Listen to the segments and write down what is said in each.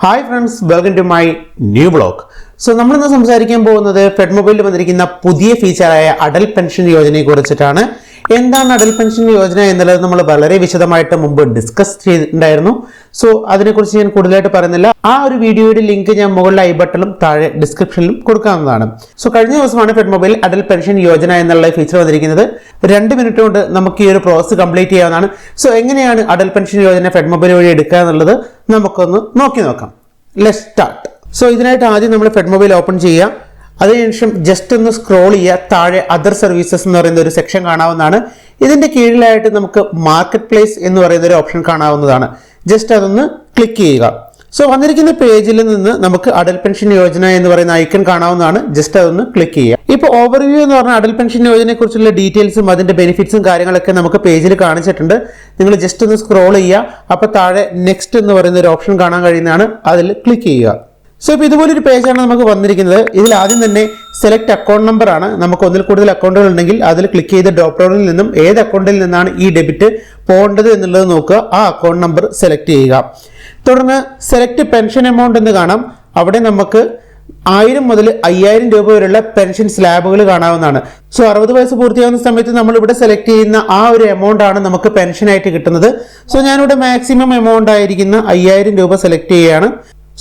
Hi friends, welcome to my new blog. So നമ്മളിന്ന് സംസാരിക്കാൻ പോകുന്നത് ഫെഡ് മൊബൈലിൽ വന്നിരിക്കുന്ന പുതിയ ഫീച്ചറായ അടൽ പെൻഷൻ യോജനയെ കുറിച്ചിട്ടാണ്. എന്താണ് അടൽ പെൻഷൻ യോജന എന്നുള്ളത് നമ്മൾ വളരെ വിശദമായിട്ട് മുമ്പ് ഡിസ്കസ് ചെയ്തിട്ടുണ്ടായിരുന്നു. സോ അതിനെക്കുറിച്ച് ഞാൻ കൂടുതലായിട്ട് പറയുന്നില്ല. ആ ഒരു വീഡിയോയുടെ ലിങ്ക് ഞാൻ മുകളിൽ ഐ ബട്ടണിലും താഴെ ഡിസ്ക്രിപ്ഷനിലും കൊടുക്കാവുന്നതാണ്. സോ കഴിഞ്ഞ ദിവസമാണ് fed mobile Atal pension Yojana എന്നുള്ള ഫീച്ചർ വന്നിരിക്കുന്നത്. 2 മിനിറ്റ് കൊണ്ട് നമുക്ക് ഈ ഒരു പ്രോസസ് കംപ്ലീറ്റ് ചെയ്യാവുന്നതാണ്. സോ എങ്ങനെയാണ് Atal pension Yojana fed mobile വഴി എടുക്കുക എന്നുള്ളത് നമുക്കൊന്ന് നോക്കാം. Let's start. സോ ഇതിനായിട്ട് ആദ്യം നമ്മൾ ഫെഡ് മൊബൈൽ ഓപ്പൺ ചെയ്യുക. അതിനുശേഷം ജസ്റ്റ് ഒന്ന് സ്ക്രോൾ ചെയ്യുക. താഴെ അതർ സർവീസസ് എന്ന് പറയുന്ന ഒരു സെക്ഷൻ കാണാവുന്നതാണ്. ഇതിന്റെ കീഴിലായിട്ട് നമുക്ക് മാർക്കറ്റ് പ്ലേസ് എന്ന് പറയുന്ന ഒരു ഓപ്ഷൻ കാണാവുന്നതാണ്. ജസ്റ്റ് അതൊന്ന് ക്ലിക്ക് ചെയ്യുക. സോ വന്നിരിക്കുന്ന പേജിൽ നിന്ന് നമുക്ക് അടൽ പെൻഷൻ യോജന എന്ന് പറയുന്ന ഐക്കൺ കാണാവുന്നതാണ്. ജസ്റ്റ് അതൊന്ന് ക്ലിക്ക് ചെയ്യുക. ഇപ്പോൾ ഓവർവ്യൂ എന്ന് പറഞ്ഞാൽ അടൽ പെൻഷൻ യോജനയെ കുറിച്ചുള്ള ഡീറ്റെയിൽസും അതിന്റെ ബെനിഫിറ്റ്സും കാര്യങ്ങളൊക്കെ നമുക്ക് പേജിൽ കാണിച്ചിട്ടുണ്ട്. നിങ്ങൾ ജസ്റ്റ് ഒന്ന് സ്ക്രോൾ ചെയ്യുക. അപ്പോൾ താഴെ നെക്സ്റ്റ് എന്ന് പറയുന്ന ഒരു ഓപ്ഷൻ കാണാൻ കഴിയുന്നതാണ്. അതിൽ ക്ലിക്ക് ചെയ്യുക. സോ ഇപ്പോൾ ഇതുപോലൊരു പേജാണ് നമുക്ക് വന്നിരിക്കുന്നത്. ഇതിൽ ആദ്യം തന്നെ സെലക്ട് അക്കൗണ്ട് നമ്പർ ആണ്. നമുക്ക് ഒന്നിൽ കൂടുതൽ അക്കൗണ്ടുകൾ ഉണ്ടെങ്കിൽ അതിൽ ക്ലിക്ക് ചെയ്ത് ഡ്രോപ്പ് ഡൗണിൽ നിന്നും ഏത് അക്കൗണ്ടിൽ നിന്നാണ് ഈ ഡെബിറ്റ് പോകേണ്ടത് എന്നുള്ളത് നോക്കുക. ആ അക്കൗണ്ട് നമ്പർ സെലക്ട് ചെയ്യുക. തുടർന്ന് സെലക്ട് പെൻഷൻ എമൗണ്ട് എന്ന് കാണാം. അവിടെ നമുക്ക് 1000 മുതൽ 5000 രൂപ വരെയുള്ള പെൻഷൻ സ്ലാബുകൾ കാണാവുന്നതാണ്. സോ 60 വയസ്സ് പൂർത്തിയാകുന്ന സമയത്ത് നമ്മൾ ഇവിടെ സെലക്ട് ചെയ്യുന്ന ആ ഒരു എമൗണ്ട് ആണ് നമുക്ക് പെൻഷനായിട്ട് കിട്ടുന്നത്. സോ ഞാനിവിടെ മാക്സിമം എമൗണ്ട് ആയിരിക്കുന്ന 5000 രൂപ സെലക്ട് ചെയ്യുകയാണ്.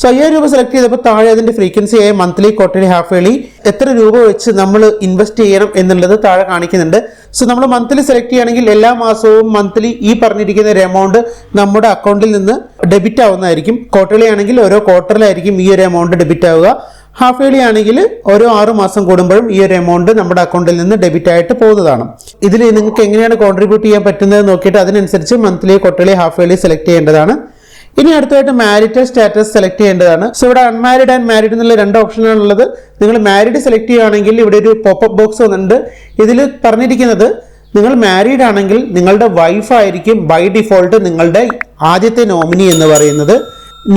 സോ 5000 രൂപ സെലക്ട് ചെയ്തപ്പോൾ താഴെ അതിന്റെ ഫ്രീക്വൻസി ആയ മന്ത്ലി, ക്വാർട്ടർലി, ഹാഫ് ഇയർലി എത്ര രൂപ വെച്ച് നമ്മൾ ഇൻവെസ്റ്റ് ചെയ്യണം എന്നുള്ളത് താഴെ കാണിക്കുന്നുണ്ട്. സോ നമ്മൾ മന്ത്ലി സെലക്ട് ചെയ്യുകയാണെങ്കിൽ എല്ലാ മാസവും മന്ത്ലി ഈ പറഞ്ഞിരിക്കുന്ന ഒരു എമൗണ്ട് നമ്മുടെ അക്കൗണ്ടിൽ നിന്ന് ഡെബിറ്റ് ആവുന്നതായിരിക്കും. ക്വാർട്ടർലി ആണെങ്കിൽ ഓരോ ക്വാർട്ടറിലായിരിക്കും ഈ ഒരു എമൗണ്ട് ഡെബിറ്റ് ആവുക. ഹാഫ് ഇയർലി ആണെങ്കിൽ ഓരോ 6 മാസം കൂടുമ്പോഴും ഈ ഒരു എമൗണ്ട് നമ്മുടെ അക്കൗണ്ടിൽ നിന്ന് ഡെബിറ്റ് ആയിട്ട് പോകുന്നതാണ്. ഇതിൽ നിങ്ങൾക്ക് എങ്ങനെയാണ് കോൺട്രിബ്യൂട്ട് ചെയ്യാൻ പറ്റുന്നത് നോക്കിയിട്ട് അതിനനുസരിച്ച് monthly, quarterly, half yearly select ചെയ്യേണ്ടതാണ്. ഇനി അടുത്തായിട്ട് മാരിറ്റൽ സ്റ്റാറ്റസ് സെലക്ട് ചെയ്യേണ്ടതാണ്. സോ ഇവിടെ അൺമാരിഡ് ആൻഡ് മാരിഡ് എന്നുള്ള 2 ഓപ്ഷനാണ് ഉള്ളത്. നിങ്ങൾ മാരിഡ് സെലക്ട് ചെയ്യുകയാണെങ്കിൽ ഇവിടെ ഒരു പോപ്പപ്പ് ബോക്സ് വന്നിട്ടുണ്ട്. ഇതിൽ പറഞ്ഞിരിക്കുന്നത് നിങ്ങൾ മാരീഡ് ആണെങ്കിൽ നിങ്ങളുടെ വൈഫ് ആയിരിക്കും ബൈ ഡിഫോൾട്ട് നിങ്ങളുടെ ആദ്യത്തെ നോമിനി എന്ന് പറയുന്നത്.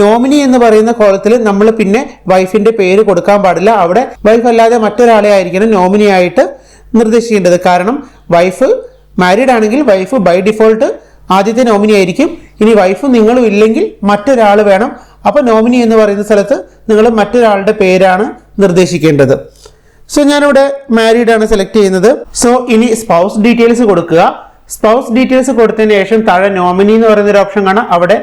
നോമിനി എന്ന് പറയുന്ന കോളത്തിൽ നമ്മൾ പിന്നെ വൈഫിന്റെ പേര് കൊടുക്കാൻ പാടില്ല. അവിടെ വൈഫ് അല്ലാതെ മറ്റൊരാളെ ആയിരിക്കണം നോമിനി ആയിട്ട് നിർദ്ദേശിക്കേണ്ടത്. കാരണം വൈഫ് മാരീഡ് ആണെങ്കിൽ വൈഫ് ബൈ ഡിഫോൾട്ട് ആദ്യത്തെ നോമിനി ആയിരിക്കും. ഇനി വൈഫും നിങ്ങളും ഇല്ലെങ്കിൽ മറ്റൊരാൾ വേണം. അപ്പൊ നോമിനി എന്ന് പറയുന്ന സ്ഥലത്ത് നിങ്ങൾ മറ്റൊരാളുടെ പേരാണ് നിർദ്ദേശിക്കേണ്ടത്. സോ ഞാനിവിടെ മാരീഡ് ആണ് സെലക്ട് ചെയ്യുന്നത്. സോ ഇനി സ്പൗസ് ഡീറ്റെയിൽസ് കൊടുക്കുക. സ്പൗസ് ഡീറ്റെയിൽസ് കൊടുത്തതിന് ശേഷം താഴെ നോമിനി എന്ന് പറയുന്ന ഒരു ഓപ്ഷൻ കാണാം. അവിടെ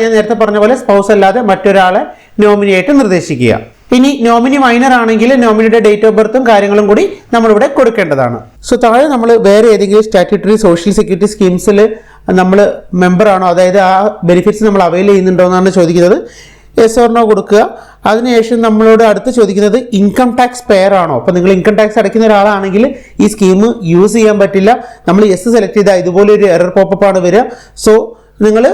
ഞാൻ നേരത്തെ പറഞ്ഞ പോലെ സ്പൗസ് അല്ലാതെ മറ്റൊരാളെ നോമിനിയായിട്ട് നിർദ്ദേശിക്കുക. ഇനി നോമിനി മൈനർ ആണെങ്കിൽ നോമിനിയുടെ ഡേറ്റ് ഓഫ് ബർത്തും കാര്യങ്ങളും കൂടി നമ്മളിവിടെ കൊടുക്കേണ്ടതാണ്. സോ താഴെ നമ്മൾ വേറെ ഏതെങ്കിലും സ്റ്റാറ്റ്യൂട്ടറി സോഷ്യൽ സെക്യൂരിറ്റി സ്കീംസിൽ നമ്മൾ മെമ്പർ ആണോ, അതായത് ആ ബെനിഫിറ്റ്സ് നമ്മൾ അവൈൽ ചെയ്യുന്നുണ്ടോ എന്നാണ് ചോദിക്കുന്നത്. യെസ് ഓർ നോ കൊടുക്കുക. അതിനുശേഷം നമ്മളോട് അടുത്ത് ചോദിക്കുന്നത് ഇൻകം ടാക്സ് പെയർ ആണോ. അപ്പോൾ നിങ്ങൾ ഇൻകം ടാക്സ് അടയ്ക്കുന്ന ഒരാളാണെങ്കിൽ ഈ സ്കീം യൂസ് ചെയ്യാൻ പറ്റില്ല. നമ്മൾ യെസ് സെലക്ട് ചെയ്താൽ ഇതുപോലെ ഒരു എറർ പോപ്പപ്പ് ആണ് വരിക. സോ നിങ്ങൾ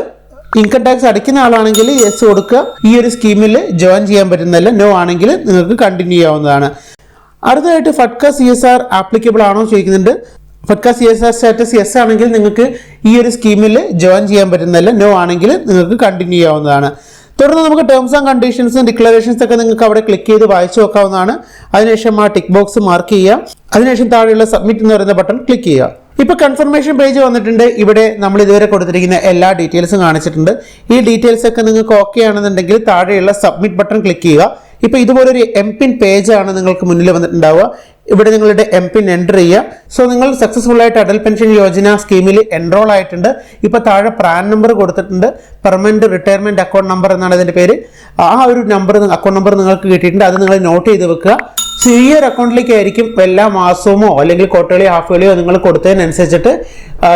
ഇൻകം ടാക്സ് അടയ്ക്കുന്ന ആളാണെങ്കിൽ യെസ് കൊടുക്കുക. ഈ ഒരു സ്കീമിൽ ജോയിൻ ചെയ്യാൻ പറ്റുന്നില്ല. നോ ആണെങ്കിൽ നിങ്ങൾക്ക് കണ്ടിന്യൂ ചെയ്യാവുന്നതാണ്. അടുത്തതായിട്ട് ഫഡ്ക CSR ആപ്ലിക്കബിൾ ആണോ ചോദിക്കുന്നുണ്ട്. ഫഡ്ക CSR സ്റ്റാറ്റസ് യെസ് ആണെങ്കിൽ നിങ്ങൾക്ക് ഈ ഒരു സ്കീമിൽ ജോയിൻ ചെയ്യാൻ പറ്റുന്നില്ല. നോ ആണെങ്കിൽ നിങ്ങൾക്ക് കണ്ടിന്യൂ ചെയ്യാവുന്നതാണ്. തുടർന്ന് നമുക്ക് ടേംസ് ആൻഡ് കണ്ടീഷൻസും ഡിക്ലറേഷൻസ് ഒക്കെ നിങ്ങൾക്ക് അവിടെ ക്ലിക്ക് ചെയ്ത് വായിച്ചു നോക്കാവുന്നതാണ്. അതിനുശേഷം ആ ടിക്ക് ബോക്സ് മാർക്ക് ചെയ്യുക. അതിനുശേഷം താഴെയുള്ള സബ്മിറ്റ് എന്ന് പറയുന്ന ബട്ടൺ ക്ലിക്ക് ചെയ്യുക. ഇപ്പൊ കൺഫർമേഷൻ പേജ് വന്നിട്ടുണ്ട്. ഇവിടെ നമ്മൾ ഇതുവരെ കൊടുത്തിരിക്കുന്ന എല്ലാ ഡീറ്റെയിൽസും കാണിച്ചിട്ടുണ്ട്. ഈ ഡീറ്റെയിൽസ് ഒക്കെ നിങ്ങൾക്ക് ഓക്കെ ആണെന്നുണ്ടെങ്കിൽ താഴെയുള്ള സബ്മിറ്റ് ബട്ടൺ ക്ലിക്ക് ചെയ്യുക. ഇപ്പൊ ഇതുപോലൊരു MPIN പേജാണ് നിങ്ങൾക്ക് മുന്നിൽ വന്നിട്ടുണ്ടാവുക. ഇവിടെ നിങ്ങളുടെ MPIN എൻ്റർ ചെയ്യുക. സോ നിങ്ങൾ സക്സസ്ഫുൾ ആയിട്ട് അടൽ പെൻഷൻ യോജന സ്കീമിൽ എൻറോൾ ആയിട്ടുണ്ട്. ഇപ്പൊ താഴെ പ്രാൻ നമ്പർ കൊടുത്തിട്ടുണ്ട്. പെർമനന്റ് റിട്ടയർമെന്റ് അക്കൗണ്ട് നമ്പർ എന്നാണ് അതിന്റെ പേര്. ആ ഒരു നമ്പർ, അക്കൗണ്ട് നമ്പർ നിങ്ങൾക്ക് കിട്ടിയിട്ടുണ്ട്. അത് നിങ്ങൾ നോട്ട് ചെയ്ത് വെക്കുക. സോ ഈ ഒരു അക്കൗണ്ടിലേക്ക് ആയിരിക്കും എല്ലാ മാസമോ അല്ലെങ്കിൽ ക്വാർട്ടർലി, ഹാഫ് ഇയർലിയോ നിങ്ങൾ കൊടുത്തതിനനുസരിച്ചിട്ട്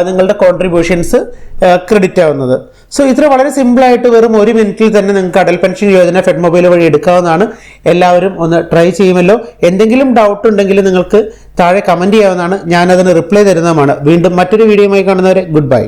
നിങ്ങളുടെ കോൺട്രിബ്യൂഷൻസ് ക്രെഡിറ്റ് ആവുന്നത്. സോ ഇത്ര വളരെ സിമ്പിളായിട്ട് വെറും 1 മിനിറ്റിൽ തന്നെ നിങ്ങൾക്ക് Atal pension Yojana fed mobile വഴി എടുക്കാവുന്നതാണ്. എല്ലാവരും ഒന്ന് ട്രൈ ചെയ്യുമല്ലോ. എന്തെങ്കിലും ഡൗട്ട് ഉണ്ടെങ്കിൽ നിങ്ങൾക്ക് താഴെ കമന്റ് ചെയ്യാവുന്നതാണ്. ഞാനതിന് റിപ്ലൈ തരുന്നതാണ്. വീണ്ടും മറ്റൊരു വീഡിയോയുമായി കാണുന്നവരെ ഗുഡ് ബൈ.